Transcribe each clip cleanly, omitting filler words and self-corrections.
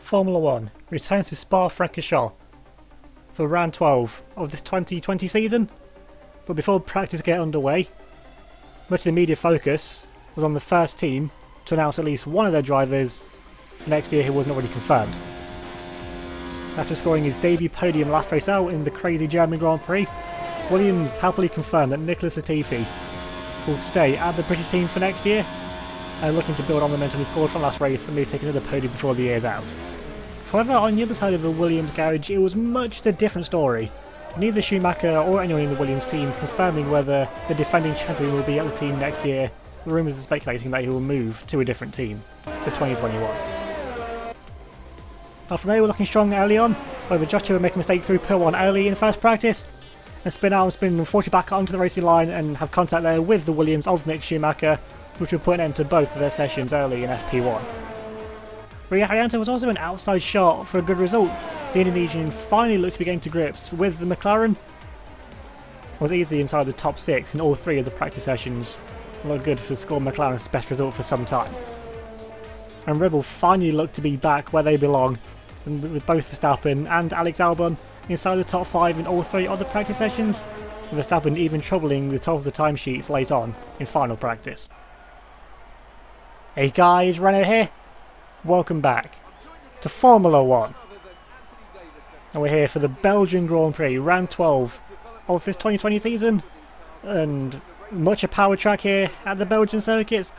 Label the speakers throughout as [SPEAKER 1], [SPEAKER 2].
[SPEAKER 1] Formula 1 returns to Spa-Francorchamps for round 12 of this 2020 season, but before practice get underway, much of the media focus was on the first team to announce at least one of their drivers for next year who wasn't already confirmed. After scoring his debut podium last race out in the crazy German Grand Prix, Williams happily confirmed that Nicholas Latifi will stay at the British team for next year, and looking to build on the momentum he scored from last race and maybe take another podium before the year's out. However, on the other side of the Williams garage, it was much the different story. Neither Schumacher or anyone in the Williams team confirming whether the defending champion will be at the team next year. The rumours are speculating that he will move to a different team for 2021. Alfa Romeo were looking strong early on, however Joshua would make a mistake through pit 1 early in first practice, and spin out and spin unfortunately back onto the racing line and have contact there with the Williams of Mick Schumacher, which would put an end to both of their sessions early in FP1. Haryanto was also an outside shot for a good result. The Indonesian finally looked to be getting to grips with the McLaren. Was easily inside the top 6 in all 3 of the practice sessions. Looked good for score McLaren's best result for some time. And Red Bull finally looked to be back where they belong, with both Verstappen and Alex Albon inside the top 5 in all 3 of the practice sessions, with Verstappen even troubling the top of the timesheets late on in final practice. Hey guys, Renault here. Welcome back to Formula 1. And we're here for the Belgian Grand Prix, round 12 of this 2020 season. And much a power track here at the Belgian circuits.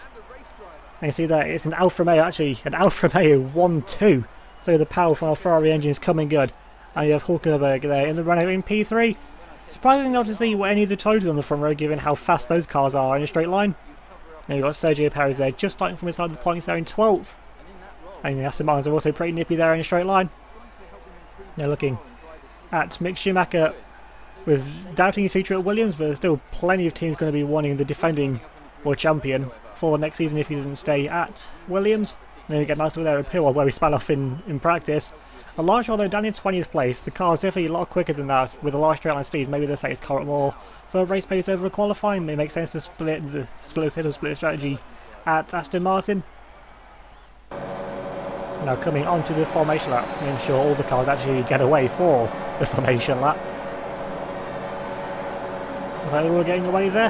[SPEAKER 1] And you see that it's an Alfa Romeo, actually an Alfa Romeo 1-2. So the power from our Ferrari engine is coming good. And you have Hulkenberg there in the Renault in P3. Surprising not to see any of the Toyotas on the front row given how fast those cars are in a straight line. Then you've got Sergio Perez there just starting from inside the points there in 12th. And the Aston Martins are also pretty nippy there in a straight line. Now looking at Mick Schumacher with doubting his future at Williams, but there's still plenty of teams going to be wanting the defending world champion for next season if he doesn't stay at Williams. And then we get nice over there at Pillwell where we span off in practice. A large although down in 20th place, the car is definitely a lot quicker than that with a large straight line speed. Maybe they'll say it's car more for race pace over a qualifying. It makes sense to split the strategy at Aston Martin. Now coming onto the formation lap, making sure all the cars actually get away for the formation lap. Looks like they're all getting away there.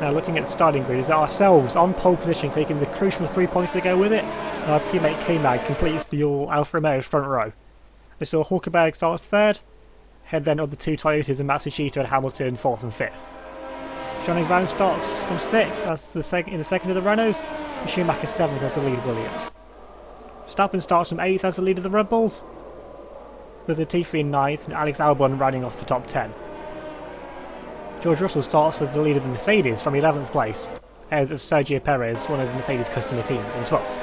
[SPEAKER 1] Now looking at the starting grid, is ourselves on pole position, taking the crucial 3 points to go with it. And our teammate K-Mag completes the all Alfa Romeo front row. We saw Hulkenberg starts 3rd, head then of the 2 Toyotas and Matsushita and Hamilton 4th and 5th. Jean-Luc Van starts from 6th as in the second of the Renaults, and Schumacher 7th as the lead Williams. Verstappen starts from 8th as the lead of the Red Bulls, with Latifi in 9th and Alex Albon rounding off the top 10. George Russell starts as the lead of the Mercedes from 11th place, ahead of Sergio Perez, one of the Mercedes customer teams, in 12th.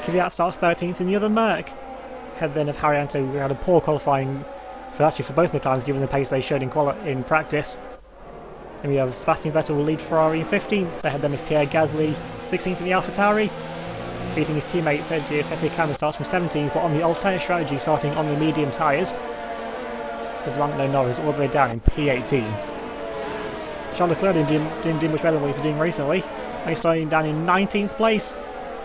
[SPEAKER 1] Kvyat starts 13th in the other Merc, head then of Haryanto, who had a poor qualifying for both McLarens given the pace they showed in practice. Then we have Sebastian Vettel will lead Ferrari in 15th, ahead then of Pierre Gasly 16th in the AlphaTauri, beating his teammate Sergio Sette starts from 17th but on the alternate strategy starting on the medium tyres, with Lando Norris all the way down in P18. Charles Leclerc didn't do much better than what he's been doing recently, and he's starting down in 19th place,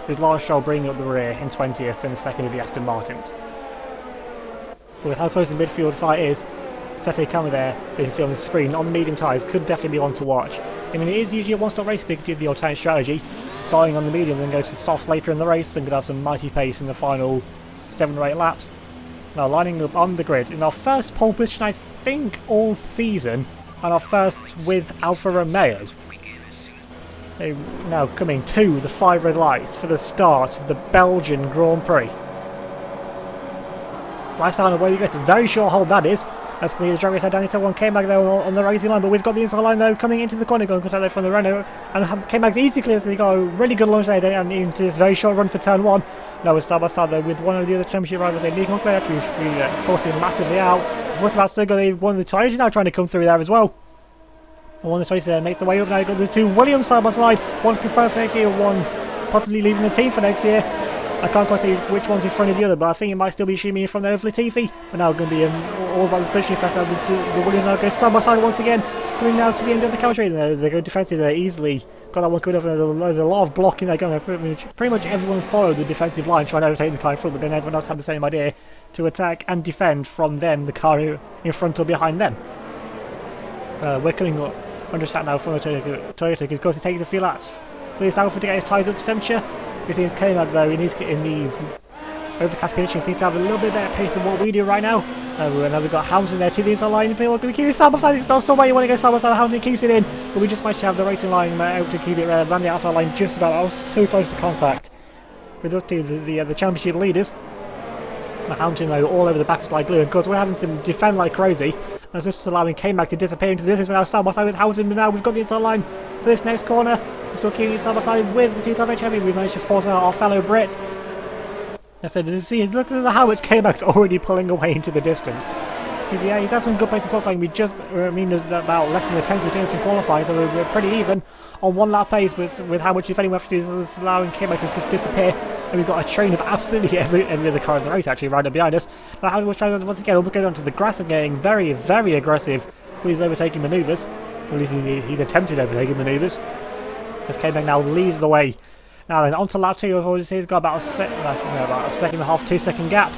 [SPEAKER 1] with Lance Stroll bringing up the rear in 20th and the second of the Aston Martins. But with how close the midfield fight is, Sette Camera there, as you can see on the screen, on the medium tyres, could definitely be one to watch. I mean, it is usually a one-stop race, but you can do the alternate strategy, starting on the medium then go to soft later in the race and could have some mighty pace in the final 7 or 8 laps. Now lining up on the grid in our first pole position I think all season, and our first with Alfa Romeo. They're now coming to the 5 red lights for the start of the Belgian Grand Prix. Right side on the way we go, it's a very short hold that is. That's going to be the drag race down into 1 K-Mag there on the racing line, but we've got the inside line though coming into the corner, going contact there from the Renault, and K-Mag's easy clears, so they got a really good launch there and into this very short run for turn 1. Now we're side by side there with one of the other championship rivals, Nico Hulkenberg actually forcing massively out. Forced about to go, one of the Toyotas now trying to come through there as well. And one of the Toyotas there makes the way up, now you've got the 2 Williams side by side, one confirmed for next year, one possibly leaving the team for next year. I can't quite see which one's in front of the other, but I think it might still be Shimi in front there of Latifi. But now going to be all about the finishing fast now. The Williams now go side by side once again, coming now to the end of the country. They go defensive there, easily got that one coming up, and there's a lot of blocking there going. Pretty much everyone followed the defensive line trying to overtake the car in front, but then everyone else had the same idea to attack and defend from then the car in front or behind them. We're coming up under attack now from the Toyota because it takes a few laps for this Alpha to get his tyres up to temperature. You see his K-Mag though in these overcast conditions seems to have a little bit better pace than what we do right now. Now we've got Hamilton there to the inside line. People are going to keep it side by side. It's not so way you want to go side by side. Hamilton keeps it in, but we just managed to have the racing line able to keep it around the outside line just about. I was so close to contact with us two, the championship leaders. Hamilton though all over the back like glue, and because we're having to defend like crazy. That's just allowing K-Mag to disappear into this. We're now side by side with Hamilton, but now we've got the inside line for this next corner. We're still keeping it side by side with the 2008 champion. We managed to force out our fellow Brit. I said, look at how much K-Mag's already pulling away into the distance. He's had some good pace in qualifying. There's about less than a tenth between us in qualifying, so we're pretty even on one lap pace with how much defending we have to do. So it's allowing K-Mag to just disappear. And we've got a train of absolutely every other car in the race actually right up behind us. Now how much trying once again all goes onto the grass and getting very, very aggressive with his overtaking manoeuvres. At least he's attempted overtaking manoeuvres. As K-Mag now leads the way. Now then, on to lap 2, he's got about a second and a half, 2 second gap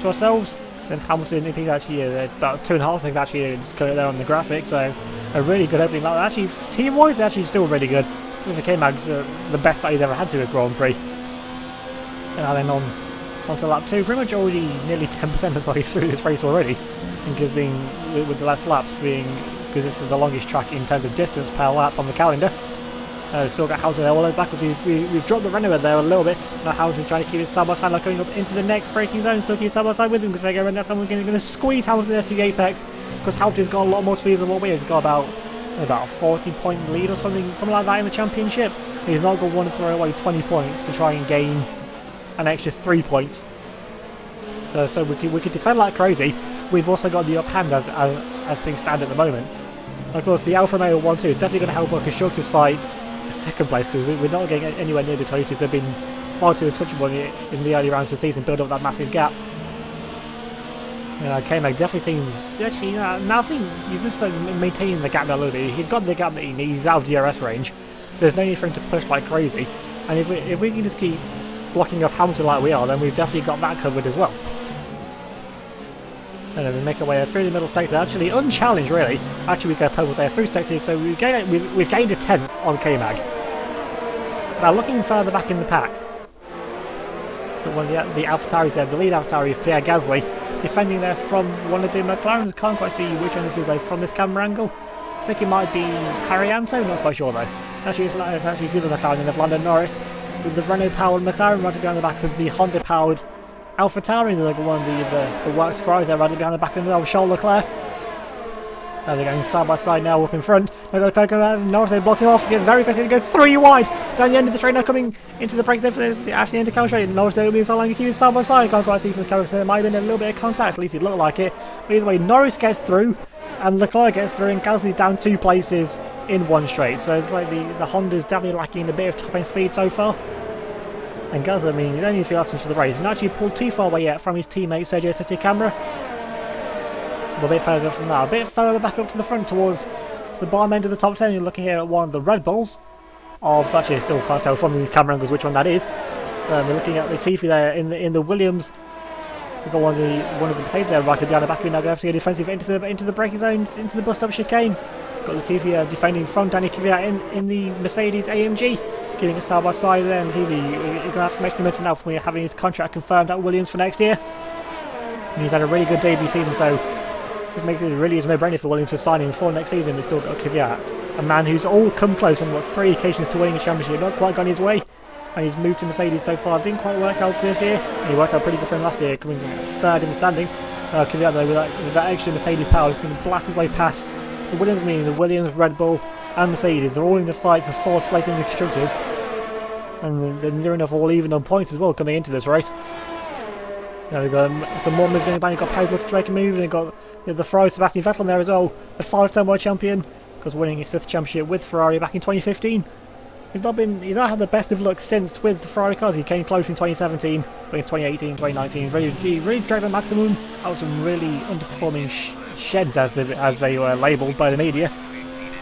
[SPEAKER 1] to ourselves. Then Hamilton, if he's actually about 2.5 seconds actually, it's there on the graphic, so a really good opening lap. Actually, team-wise, actually still really good. For K-Mag, the best that he's ever had to a Grand Prix. And now then on to lap 2, pretty much already nearly 10% of the way through this race already. Because with the last laps because this is the longest track in terms of distance per lap on the calendar. Still got Hamilton there all the way backwards. We've dropped the runner there a little bit. Now Hamilton trying to keep his side by side, like going up into the next braking zone. Still keep side by side with him. And that's how we're going to squeeze Hamilton there to the apex. Because Hamilton's got a lot more speed than what we have. He's got about a 40-point lead or something like that in the championship. He's not going to want to throw away 20 points to try and gain an extra 3 points. So we could defend like crazy. We've also got the up hand as things stand at the moment. Of course, the Alfa Romeo 1-2 is definitely going to help our constructors fight for second place, because we're not getting anywhere near the Toyotas. They've been far too untouchable in the early rounds of the season, build up that massive gap. K-Mag definitely seems actually now I think he's just maintaining the gap a little bit. He's got the gap that he needs out of DRS range, so there's no need for him to push like crazy. And if we can just keep blocking off Hamilton like we are, then we've definitely got that covered as well. And then we make our way through the middle sector, actually unchallenged really. Actually we go pole there through sector, so we've gained a 10th on K-Mag. Now looking further back in the pack, the AlphaTauris there, the lead AlphaTauri is Pierre Gasly, defending there from one of the McLarens. Can't quite see which one this is though from this camera angle. I think it might be Harrianto, not quite sure though. Actually it's actually a few of the McLaren and Lando Norris, with the Renault-powered McLaren right behind the back of the Honda-powered AlphaTauri, one of the works Ferraris there right behind the back of them, Charles Leclerc. Now they're going side by side now up in front. They're going to go around, Norris blocks him off, gets very aggressive, he goes 3 wide down the end of the straight, now coming into the brakes there after the end of the camera straight. Norris there will be inside line, keep it side by side. Can't quite see from the camera, there might have been a little bit of contact, at least it looked like it. But either way, Norris gets through and Leclerc gets through, and Gasly's down 2 places in one straight. So it's like the Honda's definitely lacking a bit of top end speed so far. And Gasly, I mean, he's only a few laps into the race. He's not actually pulled too far away yet from his teammate Sergio Seticamera. A bit further from that, a bit further back up to the front towards the bottom end of the top 10. You're looking here at one of the Red Bulls. Actually, I still can't tell from these camera angles which one that is. We're looking at Latifi there in the Williams. We've got one of the Mercedes there right behind the back. We're now going to have to go defensive into the braking zone, into the bus stop chicane. Got Latifi defending from Danny Kvyat in the Mercedes AMG. Getting a side by side there, and Levy, you're going to have some extra momentum now from having his contract confirmed at Williams for next year. And he's had a really good debut season, so this makes it really is a no-brainer for Williams to sign him for next season. He's still got Kvyat, a man who's all come close on 3 occasions to winning a championship, not quite gone his way, and he's moved to Mercedes so far. Didn't quite work out for this year. He worked out pretty good for him last year, coming 3rd in the standings. Kvyat though, with that extra Mercedes power, is going to blast his way past the Williams, meaning the Williams, Red Bull, and Mercedes. They're all in the fight for 4th place in the constructors. And they're near enough all even on points as well coming into this race. Now we've got some more moves going back. You've got Perez looking to make a move, and you've got the Ferrari Sebastian Vettel in there as well, the 5-time world champion, because winning his 5th championship with Ferrari back in 2015. He's not had the best of luck since with the Ferrari cars. He came close in 2017, but in 2018, 2019, he really dragged the maximum out of some really underperforming sheds as they were labelled by the media.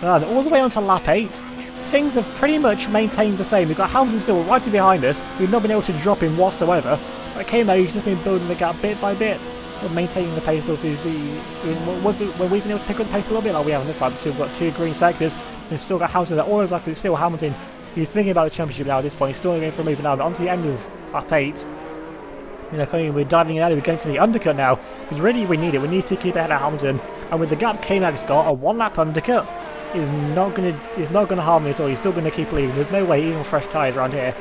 [SPEAKER 1] And all the way on to lap 8. things have pretty much maintained the same. We've got Hamilton still right behind us. We've not been able to drop him whatsoever. But KMAG has just been building the gap bit by bit, but maintaining the pace. Still seems to be when we've been able to pick up the pace a little bit like we have in this lap. We've got 2 green sectors. We've still got Hamilton there all over the lap. It's still Hamilton. He's thinking about the championship now at this point. He's still going for a move now. But onto the end of lap 8. You know, we're diving in early. We're going for the undercut now because really we need it. We need to keep ahead of Hamilton. And with the gap KMAG's got, a 1-lap undercut is not gonna harm me at all. He's still gonna keep leading. There's no way, even fresh tyres around here,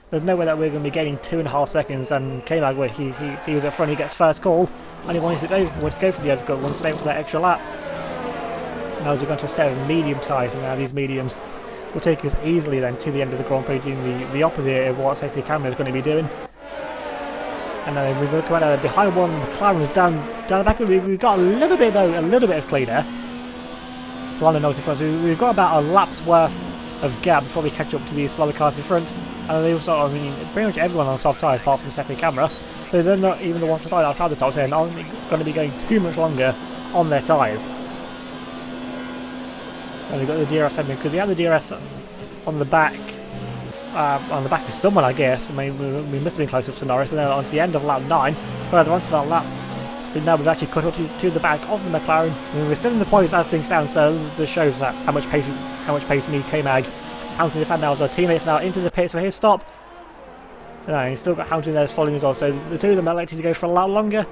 [SPEAKER 1] there's no way that we're gonna be gaining 2.5 seconds. And KMAG, where he was at front, he gets first call, and he wanted to go for the undercut, wanted to stay for that extra lap. Now we're going to a set of medium tyres, and now these mediums will take us easily then to the end of the Grand Prix, doing the opposite of what safety camera is going to be doing. And then we're going to come out behind one. McLaren's down the back. We've got a little bit of clean air. So London knows in front. So we've got about a lap's worth of gap before we catch up to these slower cars in front. And they also, I mean, pretty much everyone on soft tyres apart from safety camera. So they're not even the ones that died outside the top. So they're not going to be going too much longer on their tyres. And we've got the DRS heading because we have the DRS on the back. On the back of someone, I guess. I mean, we must have been close up to Norris, but then on the end of lap 9, further onto that lap, we've actually cut up to the back of the McLaren. I mean, we're still in the points as things stand, so this shows that how much pace me, KMAG, Hamilton defend now as our teammates now into the pits for his stop. So now he's still got Hamilton there following as well, so the two of them are elected to go for a lot longer.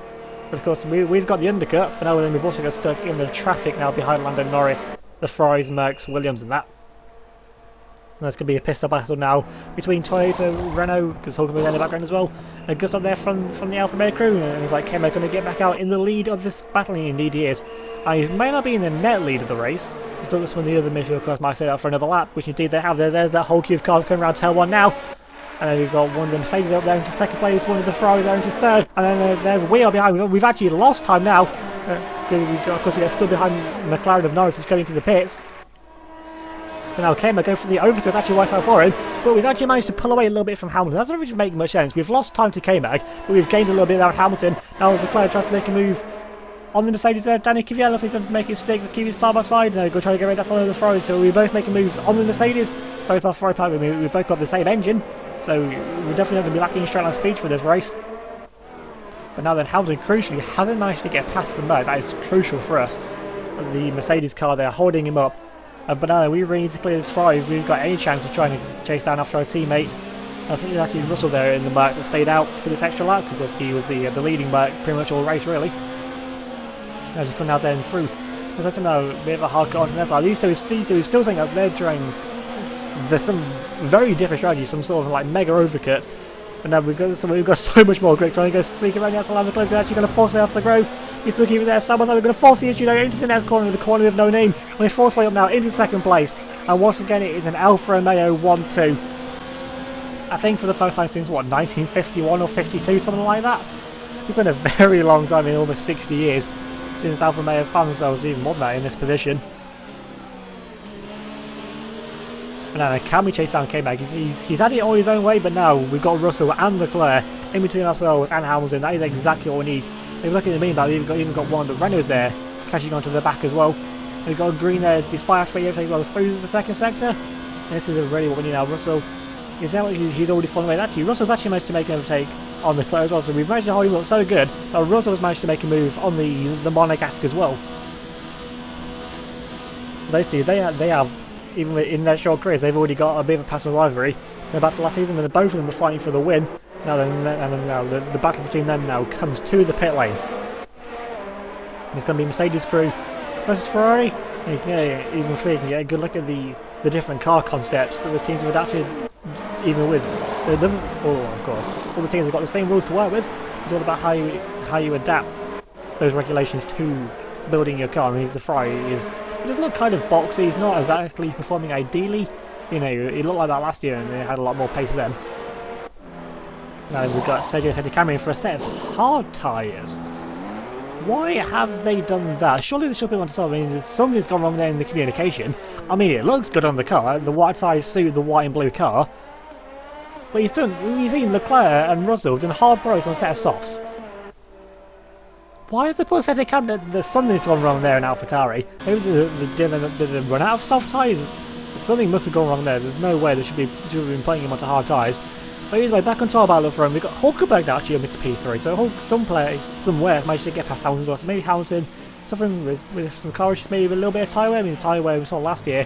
[SPEAKER 1] But of course, we've got the undercut, but now then we've also got stuck in the traffic now behind Lando Norris, the Ferraris, Mercs, Williams, and that. And there's going to be a pistol battle now between Toyota, Renault, because Hulkenberg in the background as well, and Gus up there from the Alfa Romeo crew, and it's like KMAG going to get back out in the lead of this battle, and indeed he is. And he may not be in the net lead of the race, just look at some of the other midfield cars might say that for another lap, which indeed they have. There's that whole queue of cars coming around tail 1 now. And then we've got one of the Mercedes up there into second place, one of the Ferraris there into third, and then there's we are behind. We've actually lost time now, because we are still behind McLaren of Norris, who's going to the pits. So now KMAG go for the overcut, actually worked out for him, but we've actually managed to pull away a little bit from Hamilton. That's not really making much sense. We've lost time to KMAG, but we've gained a little bit there on Hamilton. Now as Leclerc tries to make a move on the Mercedes there, Danny Kvyat looks like he's going to make it stick, keep it side by side, go try to get rid of that side of the Ferrari. So we both making moves on the Mercedes, both our Ferrari part, we've both got the same engine, so we're definitely going to be lacking straight line speed for this race. But now then Hamilton crucially hasn't managed to get past the Merc. That is crucial for us. The Mercedes car there holding him up. But now we really need to clear this Ferrari if we've got any chance of trying to chase down after our teammate. I think it's actually Russell there in the Merc that stayed out for this extra lap because he was the leading Merc pretty much all race really. Now just coming out there and through. There's actually now a bit of a hard cut onto this lap. These two is still saying that they're trying. There's some very different strategy, some sort of like mega overcut. But now we've got so much more grip trying to go sneak around the outside line of the close. We're actually going to force it off the grove. He's still keeping it there. Side by side, we're going to force the issue now into the next corner, the corner with no name. We're forced way up now into second place. And once again, it is an Alfa Romeo 1-2. I think for the first time since, what, 1951 or 52, something like that? It's been a very long time, in almost 60 years, since Alfa Romeo found themselves even more than that in this position. And now, can we chase down KMAG? He's had it all his own way, but now we've got Russell and Leclerc in between ourselves and Hamilton. That is exactly what we need. If you look at the meanwhile, we've even got one of the Renaults there, catching onto the back as well. And we've got a green there, despite actually everything well through the second sector. And this is really what we need now. Russell is now he's already fallen away. Actually, Russell's actually managed to make an overtake on Leclerc as well. So we've managed to hold him up so good that Russell's managed to make a move on the Monegasque as well. Those two, they have. Even in their short careers, they've already got a bit of a personal rivalry. They're back to last season, and both of them are fighting for the win. Now, the battle between them now comes to the pit lane. It's going to be Mercedes crew versus Ferrari. Even if we can get a good look at the different car concepts that the teams have adapted, even with of course, all the teams have got the same rules to work with. It's all about how you adapt those regulations to building your car. And the Ferrari is. It does look kind of boxy. He's not exactly performing ideally. You know, it looked like that last year and it had a lot more pace then. Now we've got Sergio Sette for a set of hard tyres. Why have they done that? Surely they should be able to solve. I mean, something's gone wrong there in the communication. I mean, it looks good on the car. The white tyres suit the white and blue car. But he's seen Leclerc and Russell done hard throws on a set of softs. Why have they put a set of cabinet? There's something's gone wrong there in AlphaTauri. Maybe did they run out of soft tyres? Something must have gone wrong there. There's no way they should have been putting him onto hard tyres. But either way, back onto our battle front, we've got Hulkenberg now actually up into P3, so Hulk somewhere managed to get past Hamilton as well. So maybe Hamilton suffering with some car issues, maybe a little bit of tyre wear. I mean, the tyre wear we saw last year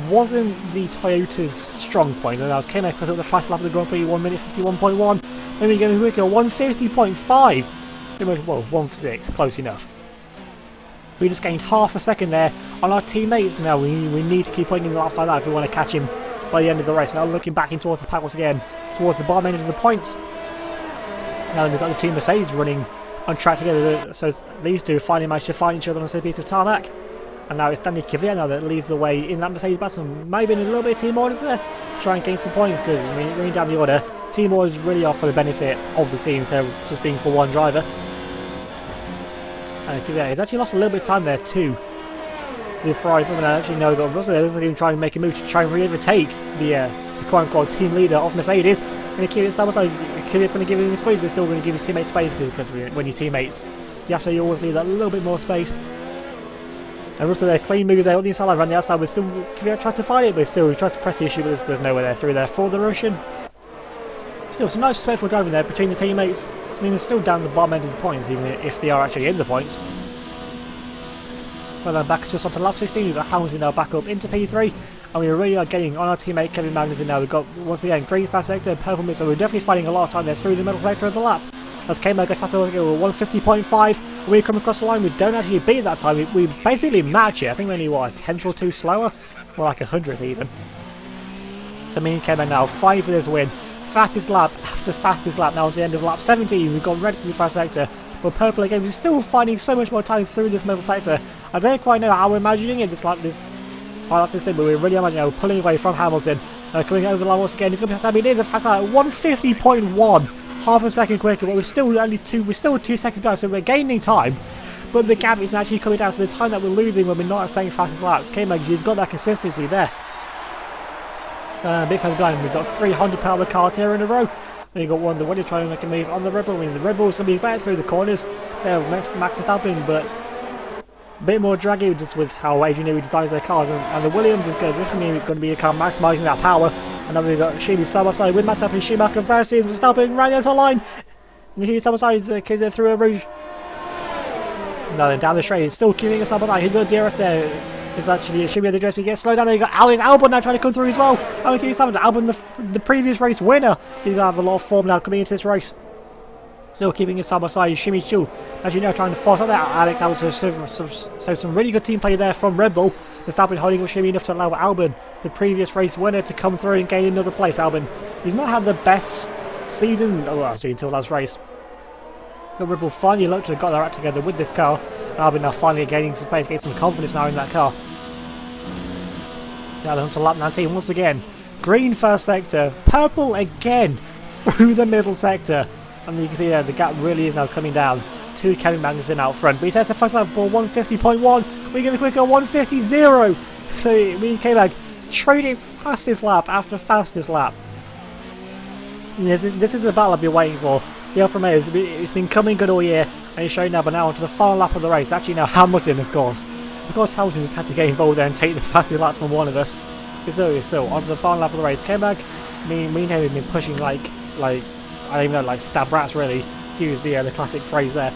[SPEAKER 1] wasn't the Toyota's strong point. And I was K-Mac put up the fast lap of the Grand Prix, 1 minute 51.1. Then we go quicker, 150.5. Well, 1:06, close enough. We just gained half a second there on our teammates. Now we need to keep putting in the laps like that if we want to catch him by the end of the race. Now looking back in towards the pack once again, towards the bottom end of the points. Now we've got the Team Mercedes running on track together, so these two finally managed to find each other on a piece of tarmac. And now it's Danny Kvyat now that leads the way in that Mercedes battle. Maybe in a little bit of team orders there, try and gain some points, because running down the order, team orders really are for the benefit of the team, so just being for one driver. And Kvyat has actually lost a little bit of time there too. The Ferrari from actually no, got Russell there. They're going to try and make a move to try and re-overtake the quote-unquote team leader of Mercedes. And Kvyat's going to give him a squeeze, but still going to give his teammates space, because when you're teammates, you have to always leave that little bit more space. And Russell there, clean move there on the inside line, around the outside, but still Kvyat tries to fight it, but still he tries to press the issue, but there's nowhere there through there for the Russian. Still some nice respectful driving there between the teammates. I mean, they're still down the bottom end of the points, even if they are actually in the points. Well, then back just onto lap 16, we've got Hamilton now back up into P3, and we really are getting on our teammate Kevin Magnussen now. We've got, once again, green fast sector, purple mid, so we're definitely finding a lot of time there through the middle sector of the lap. As K-Mag goes faster, we're 150.5, when we come across the line, we don't actually beat that time, we basically match it. I think we're only, what, a tenth or two slower? More like 100th even. So me and K-Mag now fighting for this win. Fastest lap after fastest lap now to the end of lap 17, we've got red from the fast sector. But purple again, we're still finding so much more time through this middle sector. I don't quite know how we're imagining it, this final system, but we're really imagining we're pulling away from Hamilton. Coming over the line once again, he's going to be fast. I mean, it is a fast lap at 150.1, half a second quicker, but we're still 2 seconds behind, so we're gaining time. But the gap is actually coming down, so the time that we're losing when we're not at the same fastest laps. K-Mag, he's got that consistency there. Big fans behind, we've got 300 power cars here in a row. And you've got one of the Williams trying to make a move on the Red Bull. I mean, the Red Bull's going to be better through the corners. Max Verstappen, but a bit more draggy just with how Adrian Newey designs their cars. And the Williams is going to be a car maximising that power. And then we've got Schumi side by side with Verstappen, Schumacher versus Verstappen right there to the line. And you see side by side, the kids there through a Rouge. Now then down the straight, he's still keeping us side by side. He's got DRS there. It's actually Schumi at the DRS, we get slowed down. There you got Alex Albon now trying to come through as well. And we keep Albon, the previous race winner. He's going to have a lot of form now coming into this race. Still keeping us side by side, Schumi still, as you know, trying to force out there. Alex Albon, so some really good team play there from Red Bull. Verstappen holding up Schumi enough to allow Albon, the previous race winner, to come through and gain another place. Albon, he's not had the best season, actually, until last race. But Red Bull finally looked to have got their act together with this car. Albon now finally gaining some pace, getting some confidence now in that car. Now they're on to lap 19 once again. Green first sector, purple again through the middle sector. And you can see there the gap really is now coming down to Kevin Magnussen out front. But he says the first lap for 150.1. We get a quicker 150.0. So we came back trading fastest lap after fastest lap. This is the battle I've been waiting for. The Alfa Romeo, it's been coming good all year, and it's showing now, but now onto the final lap of the race. Actually now Hamilton, of course. Of course Hamilton just had to get involved there and take the fastest lap from one of us. Still, onto the final lap of the race. Came back, me and him have been pushing like I don't even know, like stab rats really, to use the classic phrase there.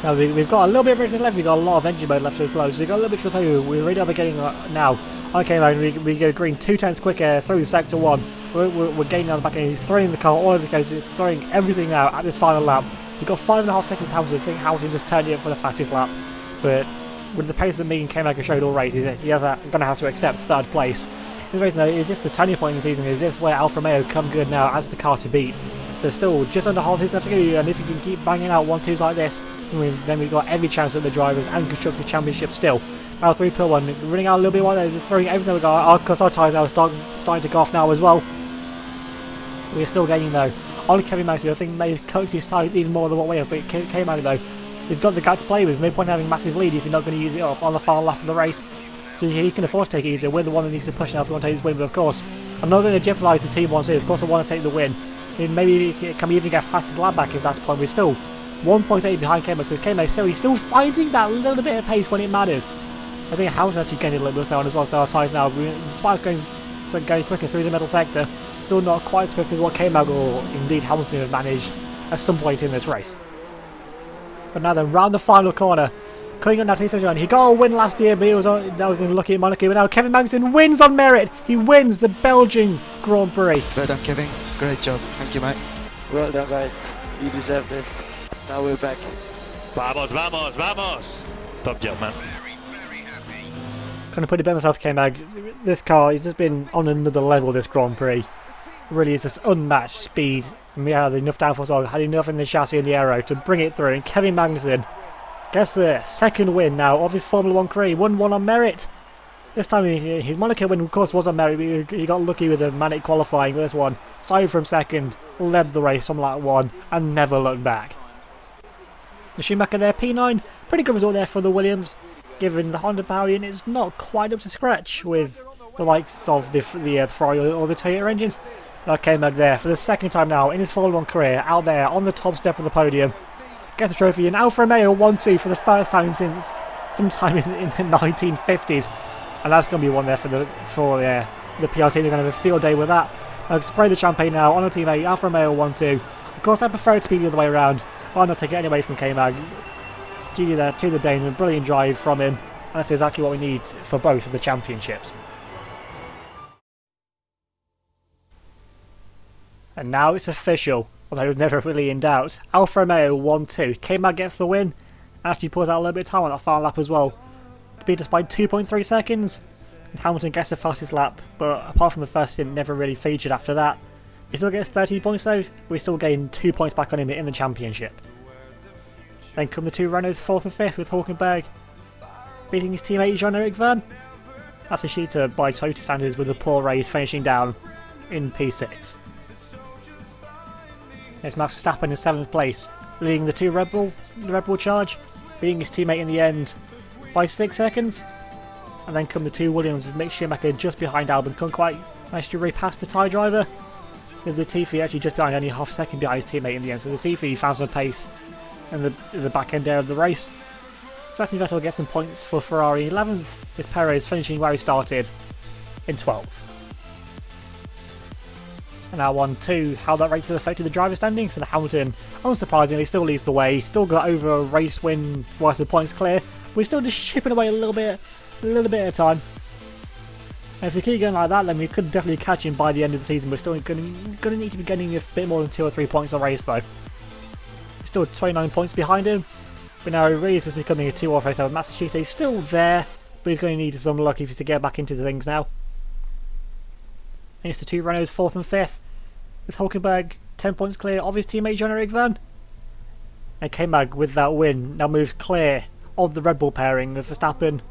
[SPEAKER 1] Now we've got a little bit of everything left, we've got a lot of engine mode left as well, so we've got a little bit to tell you, we're really getting now. Okay, man, we go green 2 tenths quicker through sector 1. We're gaining on the back end. He's throwing the car all over the place. He's throwing everything now at this final lap. We've got 5.5 seconds to Hamilton. I think Hamilton just turned it up for the fastest lap. But with the pace that me and K-Mag have showed all race, he's going to have to accept third place. The reason though, is this the turning point in the season? Is this where Alfa Romeo come good now as the car to beat? There's still just under half his left to go, and if you can keep banging out 1-2s like this, then we've got every chance at the Drivers' and Constructors' Championship still. Our 3.1, running out a little bit while just throwing everything we got. Because our tyres now are starting to go off now as well. We're still gaining though. On Kevin Magnussen, I think may have cooked his tyres even more than what we have, but K-Mag though, he's got the gap to play with. No point in having a massive lead if you're not going to use it up on the final lap of the race. So he can afford to take it easier. We're the one that needs to push now if we want to take this win, but of course, I'm not going to jeopardise the team once here. Of course I want to take the win. Maybe can we even get fastest lap back if that's the point. We're still 1.8 behind K-Mag, so K-Mag, so he's still finding that little bit of pace when it matters. I think Hamilton actually gained a little bit of sound as well, so our tyres now, despite us going quicker through the middle sector, still not quite as quick as what K-Mag or indeed Hamilton have managed at some point in this race. But now then, round the final corner, coming on Natalie Fisher, he got a win last year, but that was in lucky Monaco. But now Kevin Magnussen wins on merit. He wins the Belgian Grand Prix.
[SPEAKER 2] Well done, Kevin. Great job. Thank you, mate.
[SPEAKER 3] Well done, guys. You deserve this. Now we're back.
[SPEAKER 4] Vamos, vamos, vamos. Top job, man.
[SPEAKER 1] Kind of put it by myself, K-Mag. This car has just been on another level, this Grand Prix. Really is just unmatched speed. And we had enough downforce as well, had enough in the chassis and the aero to bring it through. And Kevin Magnussen gets the second win now of his Formula 1 career. He won one on merit. This time his Monaco win, of course, was on merit. He got lucky with the manic qualifying with this one. Started from second, led the race on lap 1, and never looked back. The Schumacher there, P9. Pretty good result there for the Williams, given the Honda power unit is not quite up to scratch with the likes of the Ferrari or the Toyota engines. K-Mag there for the second time now in his Formula 1 career, out there on the top step of the podium. Gets the trophy in Alfa Romeo 1-2 for the first time since sometime in the 1950s. And that's going to be one there for the PR team. They're going to have a field day with that. Spray the champagne now on a teammate, Alfa Romeo 1-2. Of course, I prefer it to be the other way around, but I'm not taking it away from K-Mag. GG there to the Dane, a brilliant drive from him. And that's exactly what we need for both of the championships. And now it's official, although it was never really in doubt. Alfa Romeo 1-2. K-Mag gets the win. Actually pulls out a little bit of time on that final lap as well. To beat us by 2.3 seconds. And Hamilton gets the fastest lap, but apart from the first stint, never really featured after that. He still gets 13 points though. We still gain 2 points back on him in the championship. Then come the two Renaults 4th and 5th with Hulkenberg beating his teammate Jean-Eric Verne. That's a shooter by Toyota standards with a poor race finishing down in P6. Next, Max Verstappen in 7th place, leading the two Red Bull charge, beating his teammate in the end by 6 seconds. And then come the two Williams with Mick Schumacher just behind Albon. Couldn't quite manage to repass the tyre driver, with Latifi actually just behind, only half a second behind his teammate in the end. So Latifi found some pace in the back end there of the race. Sebastian Vettel gets some points for Ferrari 11th, with Perez finishing where he started in 12th. And now on to how that race has affected the driver standings. And Hamilton, unsurprisingly, still leads the way. Still got over a race win worth of points clear. We're still just chipping away a little bit at a time. And if we keep going like that, then we could definitely catch him by the end of the season. We're still going to need to be getting a bit more than 2 or 3 points a race, though. We're still 29 points behind him. But now really is becoming a 2-off race now. Massachusetts is still there, but he's going to need some luck if he's to get back into the things now. And it's the two Renaults 4th and 5th, with Hulkenberg 10 points clear of his teammate Jean-Eric Verne. And K-Mag with that win now moves clear of the Red Bull pairing with Verstappen.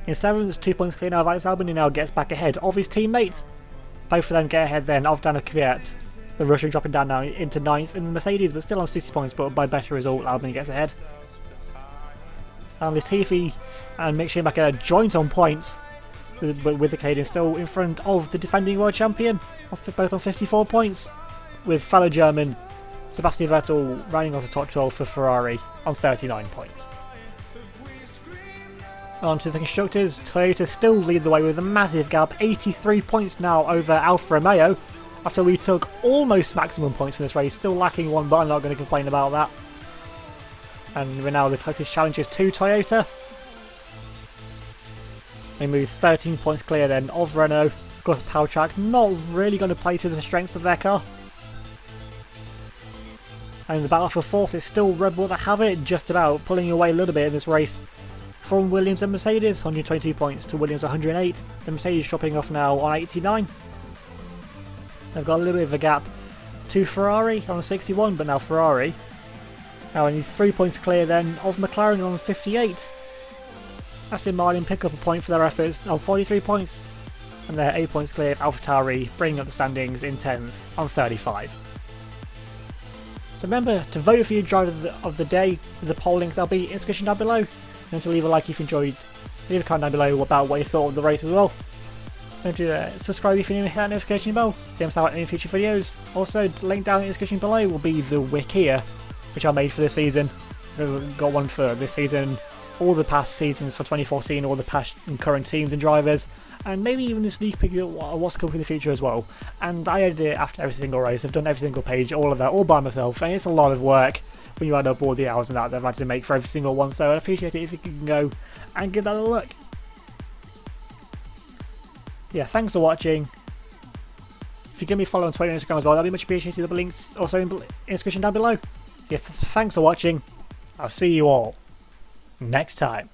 [SPEAKER 1] In 7th, it's 2 points clear now of Alex Albon, who now gets back ahead of his teammate. Both of them get ahead then of Daniel Kvyat. The Russian dropping down now into 9th in the Mercedes, but still on 60 points, but by better result, Albon gets ahead. And Latifi and Mick Schumacher joint on points, with the Canadian still in front of the defending world champion, both on 54 points, with fellow German Sebastian Vettel rounding off the top 12 for Ferrari on 39 points. On to the constructors, Toyota still lead the way with a massive gap, 83 points now over Alfa Romeo, after we took almost maximum points in this race, still lacking one, but I'm not going to complain about that. And we're now the closest challengers to Toyota. They move 13 points clear then of Renault. Of course, the power track not really going to play to the strengths of their car. And in the battle for 4th, it's still Red Bull that have it, just about pulling away a little bit in this race from Williams and Mercedes. 122 points to Williams 108. The Mercedes dropping off now on 89. They've got a little bit of a gap to Ferrari on 61, but now Ferrari now only 3 points clear then of McLaren on 58. Aston Martin pick up a point for their efforts on 43 points, and they're 8 points clear of AlphaTauri, bringing up the standings in 10th on 35. So remember to vote for your driver of the day with the poll link that'll be in the description down below, and to leave a like if you enjoyed, leave a comment down below about what you thought of the race as well. And to subscribe if you're new and hit that notification bell so you don't miss out on any future videos. Also, the link down in the description below will be the wiki which I made for this season. I've got one for this season all the past seasons for 2014, all the past and current teams and drivers, and maybe even a sneak peek at what's coming in the future as well. And I edit it after every single race. I've done every single page, all of that, all by myself, and it's a lot of work when you add up all the hours and that I've had to make for every single one, so I'd appreciate it if you can go and give that a look. Yeah, thanks for watching. If you give me a follow on Twitter and Instagram as well, that'd be much appreciated. There'll be links also in the description down below. Yeah, thanks for watching. I'll see you all next time.